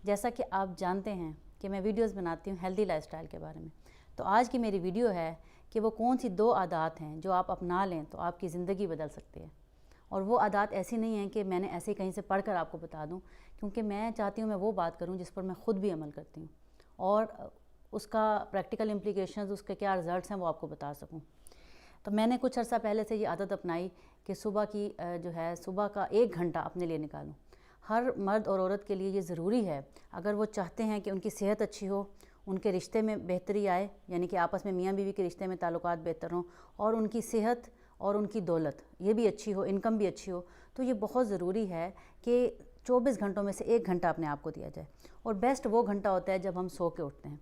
جیسا کہ آپ جانتے ہیں کہ میں ویڈیوز بناتی ہوں ہیلدی لائف سٹائل کے بارے میں، تو آج کی میری ویڈیو ہے کہ وہ کون سی 2 عادات ہیں جو آپ اپنا لیں تو آپ کی زندگی بدل سکتی ہے۔ اور وہ عادات ایسی نہیں ہیں کہ میں نے ایسے کہیں سے پڑھ کر آپ کو بتا دوں، کیونکہ میں چاہتی ہوں میں وہ بات کروں جس پر میں خود بھی عمل کرتی ہوں اور اس کا پریکٹیکل امپلیکیشنز، اس کے کیا رزلٹس ہیں وہ آپ کو بتا سکوں۔ تو میں نے کچھ عرصہ پہلے سے یہ عادت اپنائی کہ صبح کا 1 گھنٹہ اپنے لیے نکالوں۔ ہر مرد اور عورت کے لیے یہ ضروری ہے، اگر وہ چاہتے ہیں کہ ان کی صحت اچھی ہو، ان کے رشتے میں بہتری آئے، یعنی کہ آپس میں میاں بیوی کے رشتے میں تعلقات بہتر ہوں، اور ان کی صحت اور ان کی دولت یہ بھی اچھی ہو، انکم بھی اچھی ہو، تو یہ بہت ضروری ہے کہ 24 گھنٹوں میں سے 1 گھنٹہ اپنے آپ کو دیا جائے۔ اور بیسٹ وہ گھنٹہ ہوتا ہے جب ہم سو کے اٹھتے ہیں۔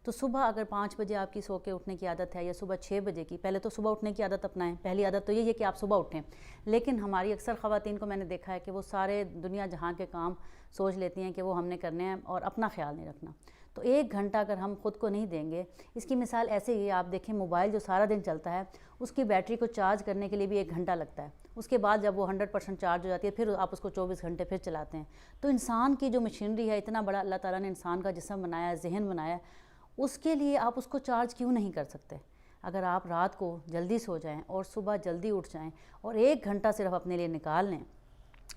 تو صبح اگر 5 بجے آپ کی سو کے اٹھنے کی عادت ہے یا صبح 6 بجے کی، پہلے تو صبح اٹھنے کی عادت اپنائیں۔ پہلی عادت تو یہی ہے کہ آپ صبح اٹھیں، لیکن ہماری اکثر خواتین کو میں نے دیکھا ہے کہ وہ سارے دنیا جہاں کے کام سوچ لیتی ہیں کہ وہ ہم نے کرنے ہیں اور اپنا خیال نہیں رکھنا۔ تو 1 گھنٹہ اگر ہم خود کو نہیں دیں گے، اس کی مثال ایسے ہی آپ دیکھیں، موبائل جو سارا دن چلتا ہے اس کی بیٹری کو چارج کرنے کے لیے بھی 1 گھنٹہ لگتا ہے۔ اس کے بعد جب وہ 100% چارج ہو جاتی ہے پھر آپ اس کو 24 گھنٹے پھر چلاتے ہیں۔ تو انسان کی جو مشینری ہے، اتنا بڑا اللہ تعالیٰ نے انسان کا جسم بنایا ہے، ذہن بنایا ہے، اس کے لیے آپ اس کو چارج کیوں نہیں کر سکتے؟ اگر آپ رات کو جلدی سو جائیں اور صبح جلدی اٹھ جائیں اور 1 گھنٹہ صرف اپنے لیے نکال لیں،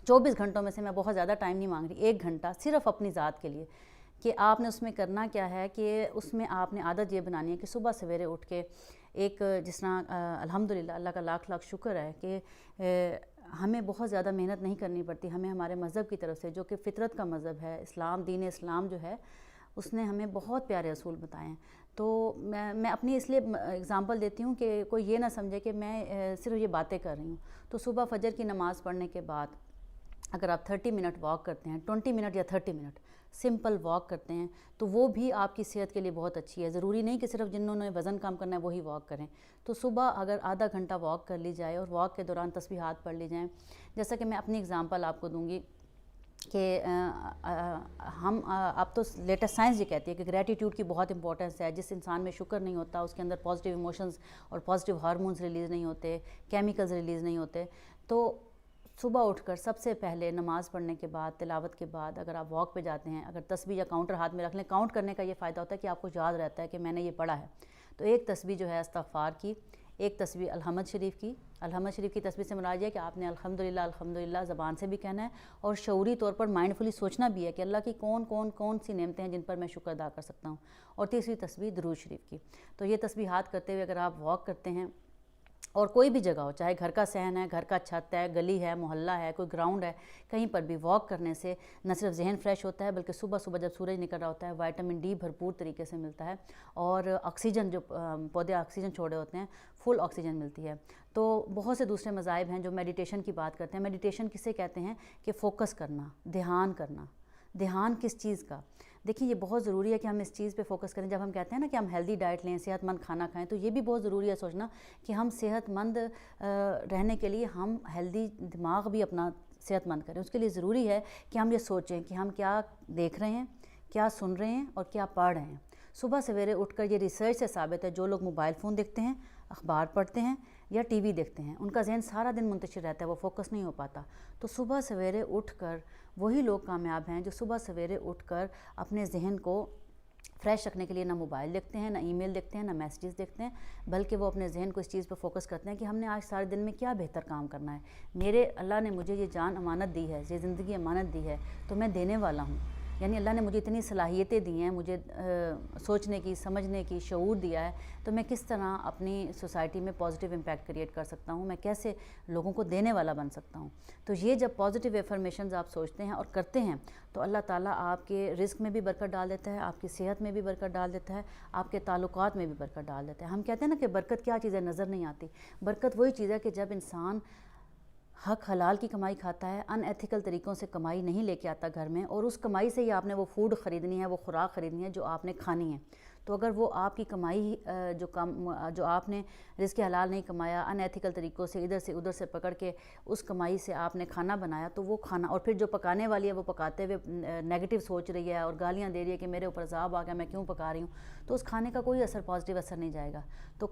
24 گھنٹوں میں سے میں بہت زیادہ ٹائم نہیں مانگ رہی، 1 گھنٹہ صرف اپنی ذات کے لیے، کہ آپ نے اس میں کرنا کیا ہے کہ اس میں آپ نے عادت یہ بنانی ہے کہ صبح سویرے اٹھ کے جس طرح الحمدللہ اللہ کا لاکھ لاکھ شکر ہے کہ ہمیں بہت زیادہ محنت نہیں کرنی پڑتی، ہمیں ہمارے مذہب کی طرف سے، جو کہ فطرت کا مذہب ہے، دین اسلام جو ہے، اس نے ہمیں بہت پیارے اصول بتائے ہیں۔ تو میں اپنی اس لیے اگزامپل دیتی ہوں کہ کوئی یہ نہ سمجھے کہ میں صرف یہ باتیں کر رہی ہوں۔ تو صبح فجر کی نماز پڑھنے کے بعد اگر آپ 30 منٹ واک کرتے ہیں، 20 منٹ یا 30 منٹ سمپل واک کرتے ہیں، تو وہ بھی آپ کی صحت کے لیے بہت اچھی ہے۔ ضروری نہیں کہ صرف جنہوں نے وزن کم کرنا ہے وہی واک کریں۔ تو صبح اگر آدھا گھنٹہ واک کر لی جائے اور واک کے دوران تسبیحات پڑھ لی جائیں، جیسا کہ میں اپنی اگزامپل آپ کو دوں گی کہ اب تو لیٹسٹ سائنس یہ کہتی ہے کہ گریٹیٹیوڈ کی بہت امپورٹنس ہے۔ جس انسان میں شکر نہیں ہوتا، اس کے اندر پازیٹیو ایموشنز اور پازیٹیو ہارمونز ریلیز نہیں ہوتے، کیمیکلز ریلیز نہیں ہوتے۔ تو صبح اٹھ کر سب سے پہلے نماز پڑھنے کے بعد، تلاوت کے بعد اگر آپ واک پہ جاتے ہیں، اگر تسبیح یا کاؤنٹر ہاتھ میں رکھ لیں، کاؤنٹ کرنے کا یہ فائدہ ہوتا ہے کہ آپ کو یاد رہتا ہے کہ میں نے یہ پڑھا ہے۔ تو ایک تسبیح جو ہے استغفار کی، ایک تسبیح الحمد شریف کی۔ الحمد شریف کی تسبیح سے مراد یہ ہے کہ آپ نے الحمدللہ الحمدللہ زبان سے بھی کہنا ہے اور شعوری طور پر مائنڈفلی سوچنا بھی ہے کہ اللہ کی کون سی نعمتیں ہیں جن پر میں شکر ادا کر سکتا ہوں۔ اور تیسری تسبیح درود شریف کی۔ تو یہ تسبیحات کرتے ہوئے اگر آپ واک کرتے ہیں، اور کوئی بھی جگہ ہو، چاہے گھر کا صحن ہے، گھر کا چھت ہے، گلی ہے، محلہ ہے، کوئی گراؤنڈ ہے، کہیں پر بھی واک کرنے سے نہ صرف ذہن فریش ہوتا ہے بلکہ صبح جب سورج نکل رہا ہوتا ہے وائٹامن ڈی بھرپور طریقے سے ملتا ہے، اور آکسیجن، جو پودے آکسیجن چھوڑے ہوتے ہیں، فل آکسیجن ملتی ہے۔ تو بہت سے دوسرے مذاہب ہیں جو میڈیٹیشن کی بات کرتے ہیں۔ میڈیٹیشن کسے کہتے ہیں؟ کہ فوکس کرنا، دھیان کرنا۔ دھیان کس چیز کا؟ دیکھیں، یہ بہت ضروری ہے کہ ہم اس چیز پہ فوکس کریں۔ جب ہم کہتے ہیں نا کہ ہم ہیلدی ڈائٹ لیں، صحت مند کھانا کھائیں، تو یہ بھی بہت ضروری ہے سوچنا کہ ہم صحت مند رہنے کے لیے ہم ہیلدی دماغ بھی اپنا صحت مند کریں۔ اس کے لیے ضروری ہے کہ ہم یہ سوچیں کہ ہم کیا دیکھ رہے ہیں، کیا سن رہے ہیں اور کیا پڑھ رہے ہیں۔ صبح سویرے اٹھ کر یہ ریسرچ سے ثابت ہے، جو لوگ موبائل فون دیکھتے ہیں، اخبار پڑھتے ہیں یا ٹی وی دیکھتے ہیں، ان کا ذہن سارا دن منتشر رہتا ہے، وہ فوکس نہیں ہو پاتا۔ تو صبح سویرے اٹھ کر وہی لوگ کامیاب ہیں جو صبح سویرے اٹھ کر اپنے ذہن کو فریش رکھنے کے لیے نہ موبائل دیکھتے ہیں، نہ ای میل دیکھتے ہیں، نہ میسیجز دیکھتے ہیں، بلکہ وہ اپنے ذہن کو اس چیز پہ فوکس کرتے ہیں کہ ہم نے آج سارے دن میں کیا بہتر کام کرنا ہے۔ اللہ نے مجھے یہ جان امانت دی ہے، یہ زندگی امانت دی ہے، تو میں دینے والا ہوں۔ یعنی اللہ نے مجھے اتنی صلاحیتیں دی ہیں، مجھے سوچنے کی، سمجھنے کی شعور دیا ہے، تو میں کس طرح اپنی سوسائٹی میں پازیٹیو امپیکٹ کریٹ کر سکتا ہوں، میں کیسے لوگوں کو دینے والا بن سکتا ہوں۔ تو یہ جب پازیٹیو افرمیشنز آپ سوچتے ہیں اور کرتے ہیں تو اللہ تعالیٰ آپ کے رزق میں بھی برکت ڈال دیتا ہے، آپ کی صحت میں بھی برکت ڈال دیتا ہے، آپ کے تعلقات میں بھی برکت ڈال دیتا ہے۔ ہم کہتے ہیں نا کہ برکت کیا چیز ہے؟ نظر نہیں آتی۔ برکت وہی چیز ہے کہ جب انسان حق حلال کی کمائی کھاتا ہے، ان ایتھیکل طریقوں سے کمائی نہیں لے کے آتا گھر میں، اور اس کمائی سے ہی آپ نے وہ فوڈ خریدنی ہے، وہ خوراک خریدنی ہے جو آپ نے کھانی ہے۔ تو اگر وہ آپ کی کمائی جو آپ نے رزق حلال نہیں کمایا، ان ایتھیکل طریقوں سے ادھر سے ادھر سے پکڑ کے اس کمائی سے آپ نے کھانا بنایا، تو وہ کھانا، اور پھر جو پکانے والی ہے وہ پکاتے ہوئے نیگیٹو سوچ رہی ہے اور گالیاں دے رہی ہے کہ میرے اوپر عذاب آ گیا، میں کیوں پکا رہی ہوں، تو اس کھانے کا کوئی پازیٹیو اثر نہیں جائے گا۔ تو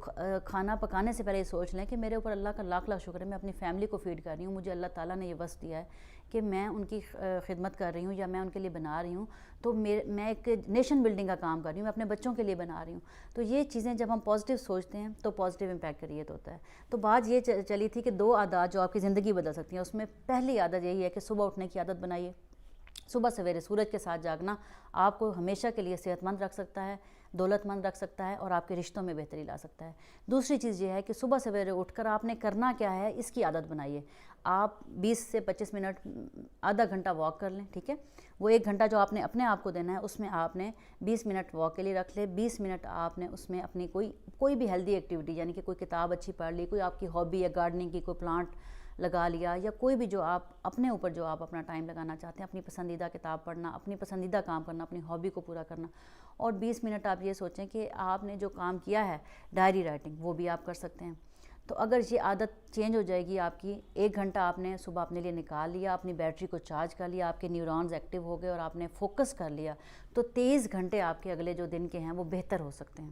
کھانا پکانے سے پہلے یہ سوچ لیں کہ میرے اوپر اللہ کا لاکھ لاکھ شکر ہے، میں اپنی فیملی کو فیڈ کر رہی ہوں، مجھے اللہ تعالیٰ نے یہ وصف دیا ہے کہ میں ان کی خدمت کر رہی ہوں یا میں ان کے لیے بنا رہی ہوں تو میں ایک نیشن بلڈنگ کا کام کر رہی ہوں، میں اپنے بچوں کے لیے بنا رہی ہوں. تو یہ چیزیں جب ہم پازیٹیو سوچتے ہیں تو پازیٹیو امپیکٹ کریٹ ہوتا ہے. تو بات یہ چلی تھی کہ 2 عادات جو آپ کی زندگی بدل سکتی ہیں، اس میں پہلی عادت یہی ہے کہ صبح اٹھنے کی عادت بنائیے. صبح سویرے سورج کے ساتھ جاگنا آپ کو ہمیشہ کے لیے صحت مند رکھ سکتا ہے، دولت مند رکھ سکتا ہے اور آپ کے رشتوں میں بہتری لا سکتا ہے. دوسری چیز یہ ہے کہ صبح سویرے اٹھ کر آپ نے کرنا کیا ہے اس کی عادت بنائیے. آپ 20 سے 25 منٹ آدھا گھنٹہ واک کر لیں، ٹھیک ہے. وہ 1 گھنٹہ جو آپ نے اپنے آپ کو دینا ہے اس میں آپ نے 20 منٹ واک کے لیے رکھ لے. 20 منٹ آپ نے اس میں اپنی کوئی بھی ہیلدی ایکٹیویٹی، یعنی کہ کوئی کتاب اچھی پڑھ لی، کوئی آپ کی ہابی ہے گارڈننگ کی، کوئی پلانٹ لگا لیا، یا کوئی بھی جو آپ اپنے اوپر جو آپ اپنا ٹائم لگانا چاہتے ہیں، اپنی پسندیدہ کتاب پڑھنا، اپنی پسندیدہ کام کرنا، اپنی ہابی کو پورا کرنا. اور 20 منٹ آپ یہ سوچیں کہ آپ نے جو کام کیا ہے ڈائری رائٹنگ، وہ بھی آپ کر سکتے ہیں. تو اگر یہ عادت چینج ہو جائے گی آپ کی، 1 گھنٹہ آپ نے صبح اپنے لیے نکال لیا، اپنی بیٹری کو چارج کر لیا، آپ کے نیورونز ایکٹیو ہو گئے اور آپ نے فوکس کر لیا، تو 23 گھنٹے آپ کے اگلے جو دن کے ہیں وہ بہتر ہو سکتے ہیں.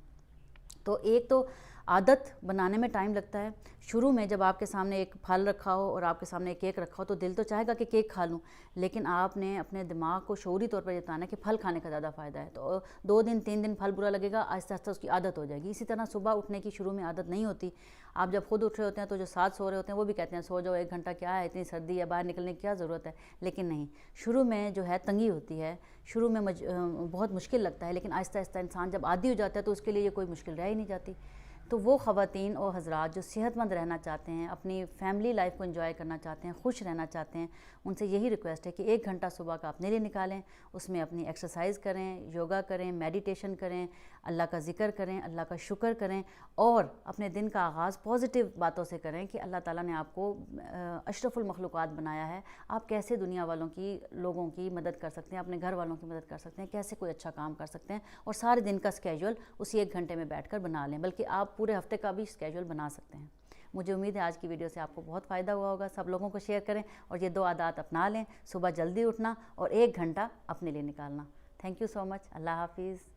تو ایک تو عادت بنانے میں ٹائم لگتا ہے. شروع میں جب آپ کے سامنے ایک پھل رکھا ہو اور آپ کے سامنے ایک کیک رکھا ہو تو دل تو چاہے گا کہ کیک کھا لوں، لیکن آپ نے اپنے دماغ کو شعوری طور پر یہ بتانا ہے کہ پھل کھانے کا زیادہ فائدہ ہے. تو 2 دن 3 دن پھل برا لگے گا، آہستہ آہستہ اس کی عادت ہو جائے گی. اسی طرح صبح اٹھنے کی شروع میں عادت نہیں ہوتی. آپ جب خود اٹھ رہے ہوتے ہیں تو جو ساتھ سو رہے ہوتے ہیں وہ بھی کہتے ہیں سو جاؤ، 1 گھنٹہ کیا ہے، اتنی سردی ہے، باہر نکلنے کی کیا ضرورت ہے. لیکن نہیں، شروع میں جو ہے تنگی ہوتی ہے، شروع میں بہت مشکل لگتا ہے، لیکن آہستہ آہستہ انسان جب عادی ہو جاتا ہے تو اس کے لیے یہ کوئی مشکل رہ ہی نہیں جاتی. تو وہ خواتین اور حضرات جو صحت مند رہنا چاہتے ہیں، اپنی فیملی لائف کو انجوائے کرنا چاہتے ہیں، خوش رہنا چاہتے ہیں، ان سے یہی ریکویسٹ ہے کہ 1 گھنٹہ صبح کا اپنے لیے نکالیں. اس میں اپنی ایکسرسائز کریں، یوگا کریں، میڈیٹیشن کریں، اللہ کا ذکر کریں، اللہ کا شکر کریں، اور اپنے دن کا آغاز پازیٹیو باتوں سے کریں کہ اللہ تعالیٰ نے آپ کو اشرف المخلوقات بنایا ہے، آپ کیسے دنیا والوں کی، لوگوں کی مدد کر سکتے ہیں، اپنے گھر والوں کی مدد کر سکتے ہیں، کیسے کوئی اچھا کام کر سکتے ہیں. اور سارے دن کا اسکیجول اسی 1 گھنٹے میں بیٹھ کر بنا لیں، بلکہ آپ پورے ہفتے کا بھی اسکیجول بنا سکتے ہیں. مجھے امید ہے آج کی ویڈیو سے آپ کو بہت فائدہ ہوا ہوگا. سب لوگوں کو شیئر کریں اور یہ 2 عادات اپنا لیں: صبح جلدی اٹھنا اور 1 گھنٹہ اپنے لیے نکالنا. تھینک یو سو مچ. اللہ حافظ.